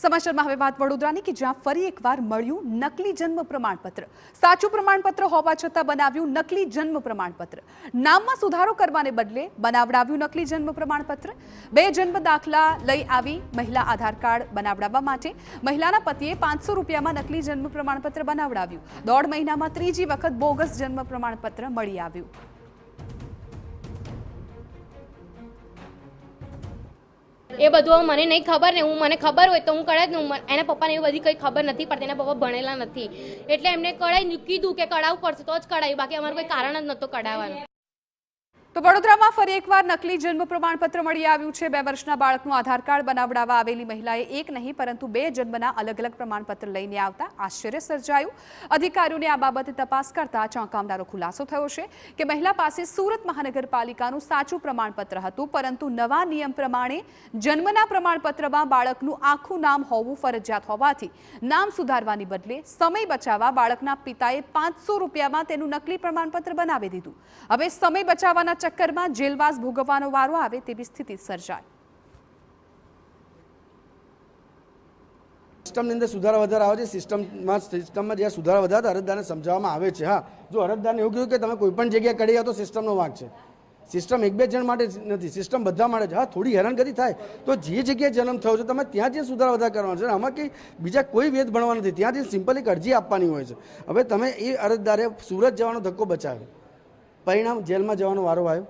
સમાચારમાં હવે વાત વડોદરાની કે જ્યાં ફરી એકવાર મળ્યું નકલી જન્મ પ્રમાણપત્ર। સાચું પ્રમાણપત્ર હોવા છતાં બનાવ્યું નકલી જન્મ પ્રમાણપત્ર। નામમાં સુધારો કરવાને બદલે બનાવડાવ્યું નકલી જન્મ પ્રમાણપત્ર। બે જન્મ દાખલા લઈ આવી મહિલા આધાર કાર્ડ બનાવડાવવા માટે મહિલાના પતિએ 500 રૂપિયામાં નકલી જન્મ પ્રમાણપત્ર બનાવડાવ્યું। દોઢ મહિનામાં ત્રીજી વખત બોગસ જન્મ પ્રમાણપત્ર મળી આવ્યું। એ બધું મને નહીં ખબર ને મને ખબર હોય તો હું કરાય જ ને એના પપ્પાને એ બધી કંઈ ખબર નથી પડતી એના પપ્પા ભણેલા નથી એટલે એમને કઢાઈ કીધું કે કઢાવવું પડશે તો જ કઢાવ્યું બાકી અમારું કોઈ કારણ જ નહોતું કઢાવવાનું। તો વડોદરામાં ફરી એકવાર નકલી જન્મ પ્રમાણપત્ર મળી આવ્યું છે। 2 વર્ષના બાળકનું આધાર કાર્ડ બનાવડાવવા આવેલી મહિલાએ એક નહીં પરંતુ 2 જન્મના અલગ અલગ પ્રમાણપત્ર લઈને આવતા આશ્ચર્ય સર્જાયું। અધિકારીઓને આ બાબતે તપાસ કરતા ચોંકાવનારો ખુલાસો થયો છે કે મહિલા પાસે સુરત મહાનગરપાલિકાનું સાચું પ્રમાણપત્ર હતું પરંતુ નવા નિયમ પ્રમાણે જન્મના પ્રમાણપત્રમાં બાળકનું આખું નામ હોવું ફરજિયાત હોવાથી નામ સુધારવાની બદલે સમય બચાવવા બાળકના પિતાએ 500 રૂપિયામાં તેનું નકલી પ્રમાણપત્ર બનાવી દીધું। હવે સમય બચાવવાના ચક્કરમાં જેલવાસ ભોગવવાનો વારો આવે તેવી સ્થિતિ સર્જાય। સિસ્ટમની અંદર સુધારા વધારા આવે છે। સિસ્ટમમાં જે સુધારા વધારા અરજદારને સમજાવવામાં આવે છે। હા, જો અરજદારને એવું કહ્યું કે તમે કોઈ પણ જગ્યાએ કરી તો સિસ્ટમનો વાંક છે। સિસ્ટમ એક બે જણ માટે નથી, સિસ્ટમ બધા માટે છે। હા, થોડી હેરાનગતિ થાય તો જે જગ્યાએ જન્મ થયો છે તમે ત્યાં જે સુધારા વધારા કરવાનો છે। આમાં કંઈ બીજા કોઈ વેદ ભણવા નથી, ત્યાં જે સિમ્પલ એક અરજી આપવાની હોય છે। હવે તમે એ અરજદારે સુરત જવાનો ધક્કો બચાવ્યો, પરિણામ જેલમાં જવાનો વારો આવ્યો।